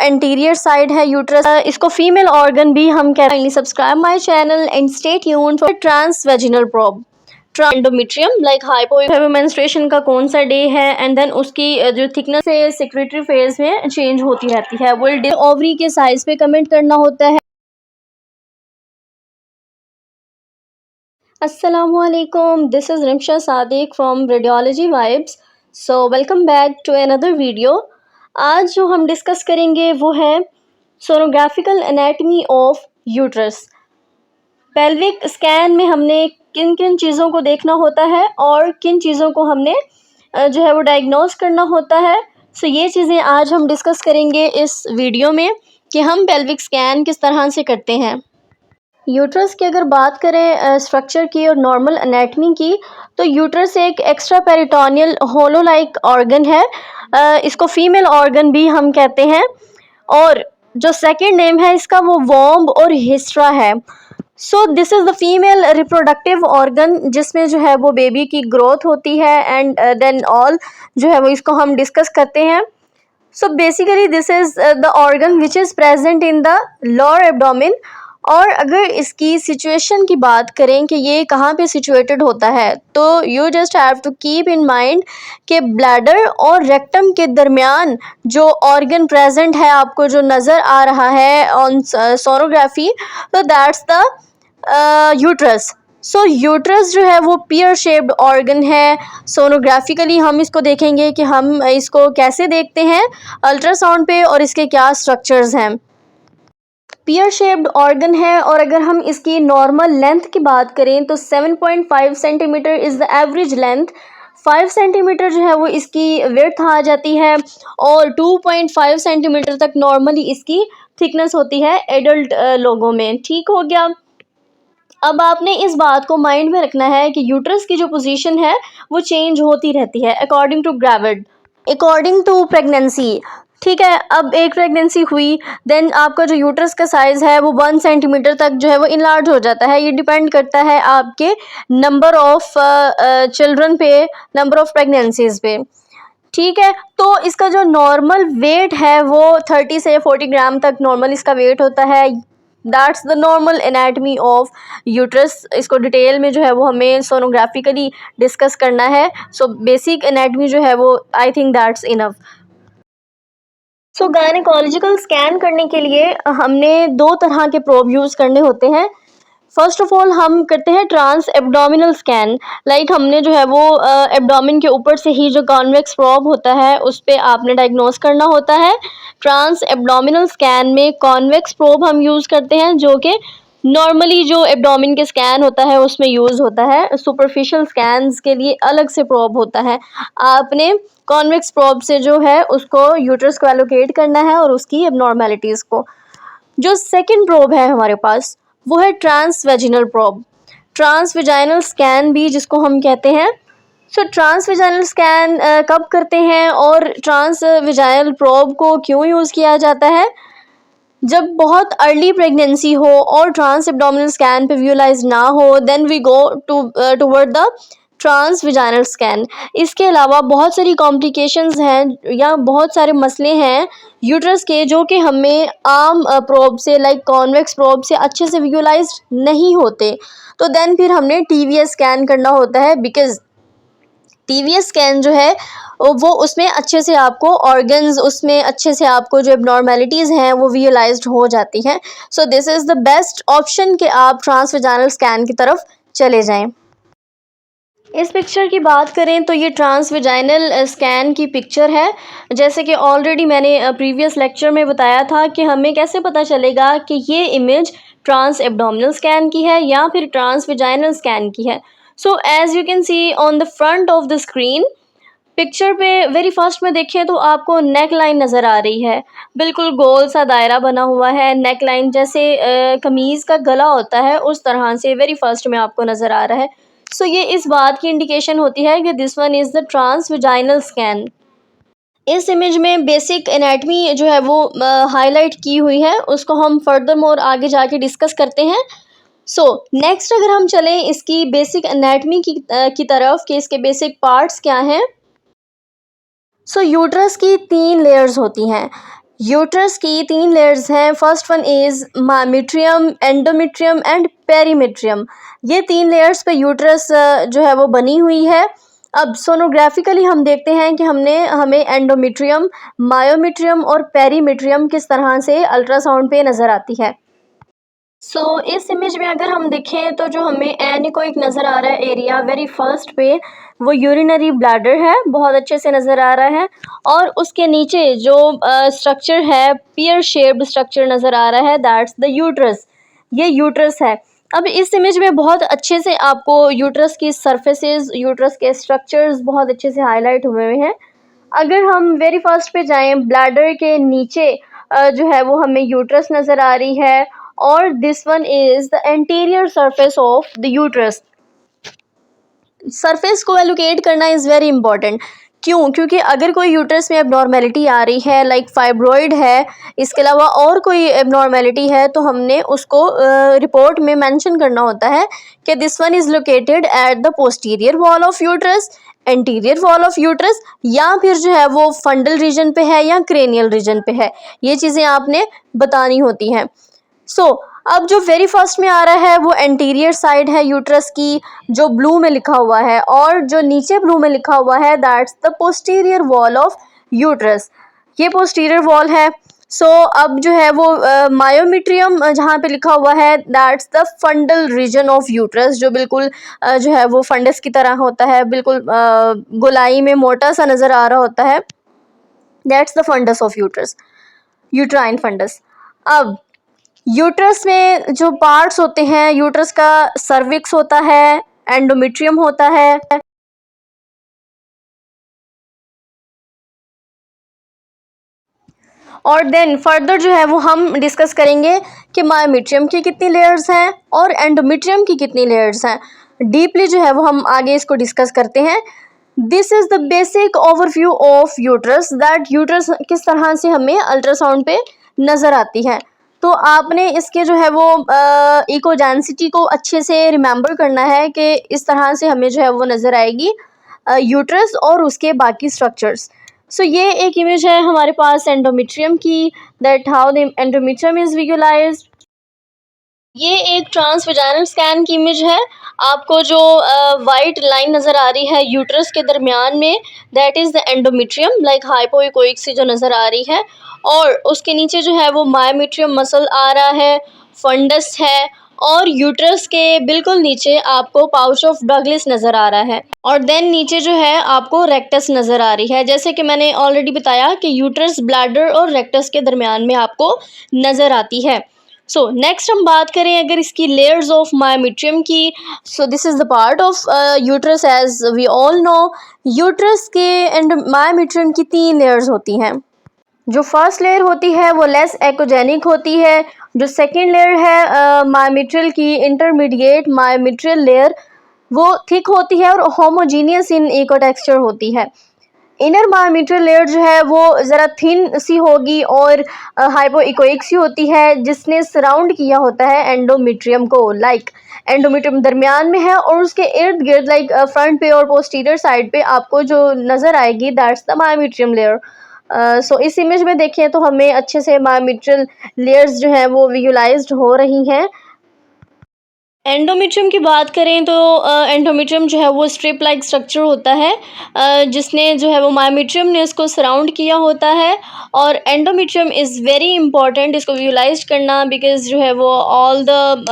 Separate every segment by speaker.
Speaker 1: Anterior side है uterus, इसको female organ भी हम कहते हैं। Subscribe my channel and stay tuned for transvaginal probe. Endometrium like hypomenstruation का कौन सा डे है, एंड देन उसकी जो थिकनेस है सेक्रेटरी फेज में चेंज होती रहती है। विल ओवरी के साइज पे कमेंट करना होता है। Assalamualaikum, this is Rimsha Sadiq from Radiology Vibes. So welcome back to another video. आज जो हम डिस्कस करेंगे वो है sonographical anatomy of uterus. Pelvic scan में हमने किन किन चीज़ों को देखना होता है और किन चीज़ों को हमने जो है वो डायग्नोस करना होता है। सो ये चीज़ें आज हम डिस्कस करेंगे इस वीडियो में कि हम पेल्विक स्कैन किस तरह से करते हैं। यूट्रस की अगर बात करें स्ट्रक्चर की और नॉर्मल एनाटमी की, तो यूट्रस एक एक्स्ट्रा पेरिटोनियल होलो लाइक ऑर्गन है। इसको फीमेल ऑर्गन भी हम कहते हैं, और जो सेकंड नेम है इसका वो वॉम्ब और हिस्ट्रा है। So this is the female reproductive organ, जिसमें जो है वो बेबी की ग्रोथ होती है एंड देन ऑल जो है वो इसको हम डिस्कस करते हैं। So basically this is the organ which is present in the lower abdomen. और अगर इसकी सिचुएशन की बात करें कि ये कहाँ पे सिचुएटेड होता है, तो you just have to keep in mind कि ब्लैडर और रेक्टम के दरमियान जो ऑर्गन प्रेजेंट है, आपको जो नज़र आ रहा है ऑन सोनोग्राफी, तो that's the uterus. So uterus जो है वो पियर शेप्ड ऑर्गन है। सोनोग्राफिकली हम इसको देखेंगे कि हम इसको कैसे देखते हैं अल्ट्रासाउंड पे और इसके क्या स्ट्रक्चर्स हैं। पियर शेप्ड ऑर्गन है, और अगर हम इसकी नॉर्मल लेंथ की बात करें तो 7.5 centimetre is the average length. 5 centimetre जो है वो इसकी विड्थ आ जाती है, और 2.5 सेंटीमीटर तक नॉर्मली इसकी थिकनेस होती है एडल्ट लोगों में। ठीक हो गया। अब आपने इस बात को माइंड में रखना है कि यूट्रस की जो पोजीशन है वो चेंज होती रहती है according to gravid, according to pregnancy. ठीक है, अब एक प्रेगनेंसी हुई, देन आपका जो यूट्रस का साइज़ है वो 1 सेंटीमीटर तक जो है वो इनलार्ज हो जाता है। ये डिपेंड करता है आपके नंबर ऑफ चिल्ड्रन पे, नंबर ऑफ प्रेगनेंसीज पे। ठीक है, तो इसका जो नॉर्मल वेट है वो 30 से 40 ग्राम तक नॉर्मल इसका वेट होता है। That's the normal anatomy of uterus. इसको डिटेल में जो है वो हमें सोनोग्राफिकली डिस्कस करना है। सो बेसिक एनाटमी जो है वो I think that's enough. So gynaecological scan करने के लिए हमने 2 तरह के प्रोब यूज़ करने होते हैं। फर्स्ट ऑफ ऑल हम करते हैं ट्रांस एब्डोमिनल स्कैन। लाइक हमने जो है वो एब्डोमिन के ऊपर से ही जो कॉन्वेक्स प्रोब होता है उस पर आपने डायग्नोस करना होता है। ट्रांस एब्डोमिनल स्कैन में कॉन्वेक्स प्रोब हम यूज़ करते हैं, जो कि नॉर्मली जो एब्डोमिन के स्कैन होता है उसमें यूज़ होता है। सुपरफिशियल स्कैन्स के लिए अलग से प्रोब होता है। आपने कॉन्वेक्स प्रोब से जो है उसको यूट्रस को एलोकेट करना है और उसकी एबनॉर्मेलिटीज़ को। जो सेकंड प्रोब है हमारे पास वो है transvaginal probe, transvaginal scan भी जिसको हम कहते हैं। सो ट्रांस वेजाइनल स्कैन कब करते हैं और ट्रांस वेजाइनल प्रोब को क्यों यूज़ किया जाता है? जब बहुत अर्ली प्रेगनेंसी हो और ट्रांस एब्डोमिनल स्कैन पे विजुअलाइज ना हो, then we go toward the transvaginal scan. इसके अलावा बहुत सारी कॉम्प्लिकेशंस हैं या बहुत सारे मसले हैं यूट्रस के जो कि हमें आम प्रोब से लाइक कॉन्वेक्स प्रोब से अच्छे से विजुअलाइज नहीं होते, तो देन फिर हमने टीवीएस स्कैन करना होता है। बिकॉज टीवीएस स्कैन जो है वो उसमें अच्छे से आपको ऑर्गन्स, उसमें अच्छे से आपको जो एबनॉर्मेलिटीज़ हैं वो विजुअलाइज्ड हो जाती हैं। So this is the best option कि आप ट्रांसवेजाइनल स्कैन की तरफ चले जाएं। इस पिक्चर की बात करें तो ये ट्रांसवेजाइनल स्कैन की पिक्चर है। जैसे कि ऑलरेडी मैंने प्रीवियस लेक्चर में बताया था कि हमें कैसे पता चलेगा कि ये इमेज ट्रांस एब्डोमिनल स्कैन की है या फिर ट्रांसवेजाइनल स्कैन की है। So as you can see on the front of the screen, picture पे वेरी फर्स्ट में देखें तो आपको नेक लाइन नज़र आ रही है। बिल्कुल गोल सा दायरा बना हुआ है, नेक लाइन जैसे कमीज़ का गला होता है उस तरह से वेरी फर्स्ट में आपको नज़र आ रहा है। सो ये इस बात की इंडिकेशन होती है कि this one is the transvaginal scan. इस इमेज में बेसिक एनाटमी जो है वो हाईलाइट की हुई है, उसको हम फर्दर मोर आगे जाके डिस्कस करते हैं। सो नेक्स्ट अगर हम चलें इसकी बेसिक एनाटमी की तरफ कि इसके बेसिक पार्ट्स क्या हैं। सो यूट्रस की 3 लेयर्स होती हैं। यूट्रस की 3 लेयर्स हैं। First one is myometrium, endometrium and perimetrium. ये 3 लेयर्स पे यूट्रस जो है वो बनी हुई है। अब सोनोग्राफिकली हम देखते हैं कि हमें एंडोमेट्रियम, मायोमेट्रियम और पेरीमेट्रियम किस तरह से अल्ट्रासाउंड पे नज़र आती है। इस इमेज में अगर हम देखें तो जो हमें एनीकोइक नज़र आ रहा है एरिया वेरी फर्स्ट पे, वो यूरिनरी ब्लैडर है, बहुत अच्छे से नज़र आ रहा है। और उसके नीचे जो स्ट्रक्चर है, पियर शेप्ड स्ट्रक्चर नज़र आ रहा है, दैट्स द यूट्रस। ये यूट्रस है। अब इस इमेज में बहुत अच्छे से आपको यूट्रस की सरफेसेस, यूट्रस के स्ट्रक्चर्स बहुत अच्छे से हाईलाइट हुए हुए हैं। अगर हम वेरी फर्स्ट पे जाएं, ब्लैडर के नीचे जो है वो हमें यूट्रस नज़र आ रही है। और this one is the anterior surface of the uterus. Surface को एलोकेट करना इज़ वेरी इंपॉर्टेंट। क्यों? क्योंकि अगर कोई यूट्रस में एबनॉर्मेलिटी आ रही है, लाइक फाइब्रॉइड है, इसके अलावा और कोई एबनॉर्मेलिटी है, तो हमने उसको रिपोर्ट में मेंशन करना होता है कि this one is located at the posterior wall of uterus, anterior wall of uterus, या फिर जो है वो फंडल रीजन पे है या क्रेनियल रीजन पे है। ये चीज़ें आपने बतानी होती हैं। अब जो वेरी फर्स्ट में आ रहा है वो एंटीरियर साइड है यूट्रस की, जो ब्लू में लिखा हुआ है, और जो नीचे ब्लू में लिखा हुआ है that's the posterior wall of uterus. ये पोस्टीरियर वॉल है। अब जो है वो मायोमेट्रियम जहाँ पे लिखा हुआ है that's the fundal region of uterus, जो बिल्कुल जो है वो फंडस की तरह होता है, बिल्कुल गोलाई में मोटा सा नज़र आ रहा होता है, that's the fundus of uterus, uterine fundus. अब यूट्रस में जो पार्ट्स होते हैं, यूट्रस का सर्विक्स होता है, एंडोमेट्रियम होता है, और देन फर्दर जो है वो हम डिस्कस करेंगे कि मायोमेट्रियम की कितनी लेयर्स हैं और एंडोमेट्रियम की कितनी लेयर्स हैं। डीपली जो है वो हम आगे इसको डिस्कस करते हैं। This is the basic overview of uterus, that uterus किस तरह से हमें अल्ट्रासाउंड पे नज़र आती है। तो आपने इसके जो है वो इकोजेंसिटी को अच्छे से रिमेंबर करना है कि इस तरह से हमें जो है वो नज़र आएगी यूट्रस और उसके बाकी स्ट्रक्चर्स। ये एक इमेज है हमारे पास एंडोमेट्रियम की, that how the endometrium is visualised. ये एक ट्रांसवेजाइनल स्कैन की इमेज है। आपको जो वाइट लाइन नज़र आ रही है यूट्रस के दरमियान में, that is the endometrium, like hypoechoic सी जो नज़र आ रही है। और उसके नीचे जो है वो मायोमेट्रियम मसल आ रहा है, फंडस है, और यूट्रस के बिल्कुल नीचे आपको पाउच ऑफ डगलिस नज़र आ रहा है। और देन नीचे जो है आपको रेक्टस नज़र आ रही है। जैसे कि मैंने ऑलरेडी बताया कि यूट्रस ब्लैडर और रेक्टस के दरमियान में आपको नज़र आती है। नेक्स्ट हम बात करें अगर इसकी लेयर्स ऑफ मायोमेट्रियम की। This is the part of uterus, as we all know. Uterus के एंड मायोमेट्रियम की 3 लेयर्स होती हैं। जो फर्स्ट लेयर होती है वो लेस एकोजेनिक होती है। जो सेकेंड लेयर है मायोमेट्रियल की, इंटरमीडिएट मायोमेट्रियल लेयर, वो थिक होती है और होमोजीनियस इन इको टेक्सचर होती है। इनर मायोमेट्रियल लेयर जो है वो ज़रा थिन सी होगी और हाइपोइकोइक सी होती है, जिसने सराउंड किया होता है एंडोमेट्रियम को। लाइक एंडोमेट्रियम दरमियान में है और उसके इर्द गिर्द लाइक फ्रंट पे और पोस्टीरियर साइड पे आपको जो नज़र आएगी दैट्स द मायोमेट्रियम लेयर। इस इमेज में देखें तो हमें अच्छे से मायोमेट्रियल लेयर्स जो हैं वो विजुअलाइज्ड हो रही हैं। एंडोमेट्रियम की बात करें तो एंडोमेट्रियम जो है वो स्ट्रिप लाइक स्ट्रक्चर होता है, जिसने जो है वो मायोमेट्रियम ने उसको सराउंड किया होता है। और एंडोमेट्रियम इज़ वेरी इंपॉर्टेंट इसको विजुअलाइज करना, बिकॉज जो है वो ऑल द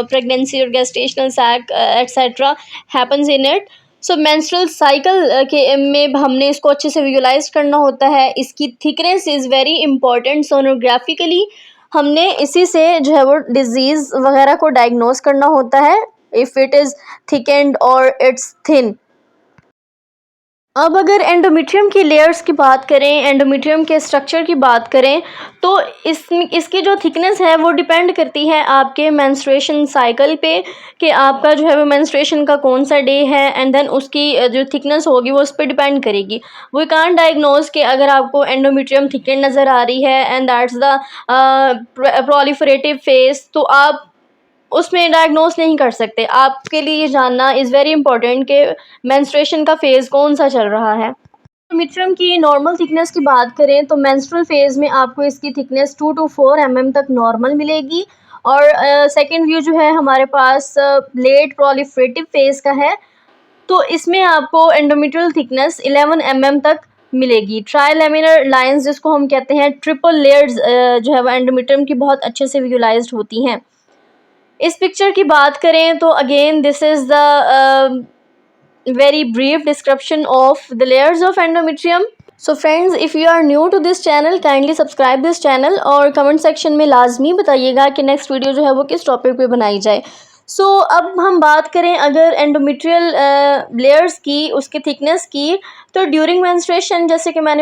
Speaker 1: प्रेगनेंसी और gestational sac etcetera happens in it. Menstrual cycle के में हमने इसको अच्छे से विजुअलाइज करना होता है। इसकी थिकनेस इज़ वेरी इंपॉर्टेंट। सोनोग्राफिकली हमने इसी से जो है वो डिजीज़ वगैरह को डायग्नोस करना होता है, इफ़ इट इज़ थिकेंड और इट्स थिन। अब अगर एंडोमेट्रियम की लेयर्स की बात करें, एंडोमेट्रियम के स्ट्रक्चर की बात करें, तो इसकी जो थिकनेस है वो डिपेंड करती है आपके मेंस्ट्रुएशन साइकिल पे, कि आपका जो है वो मेंस्ट्रुएशन का कौन सा डे है, एंड देन उसकी जो थिकनेस होगी वो उस पर डिपेंड करेगी। वी कांट डायग्नोज कि अगर आपको एंडोमेट्रियम थिकेंड नज़र आ रही है and that's the proliferative phase, तो आप उसमें डायग्नोस नहीं कर सकते। आपके लिए ये जानना इज़ वेरी इंपॉर्टेंट कि मेंस्ट्रुएशन का फेज़ कौन सा चल रहा है। एंडोमेट्रियम की नॉर्मल थिकनेस की बात करें तो मेंस्ट्रुअल फेज़ में आपको इसकी थिकनेस 2 to 4 mm तक नॉर्मल मिलेगी। और सेकंड व्यू जो है हमारे पास लेट प्रोलिफरेटिव फेज़ का है, तो इसमें आपको एंडोमेट्रियल थिकनेस 11 mm तक मिलेगी। ट्राइलेमिनर लाइंस जिसको हम कहते हैं, ट्रिपल लेयर्स जो है वो एंडोमेट्रियम की बहुत अच्छे से विजुलाइज्ड होती हैं। इस पिक्चर की बात करें तो again this is the very brief description of the layers of endometrium. So friends, if you are new to this channel, kindly subscribe this channel और comment section में लाजमी बताइएगा कि नेक्स्ट वीडियो जो है वो किस टॉपिक पे बनाई जाए। अब हम बात करें अगर एंडोमेट्रियल लेयर्स की, उसकी थिकनेस की, तो ड्यूरिंग मेंस्ट्रुएशन जैसे कि मैंने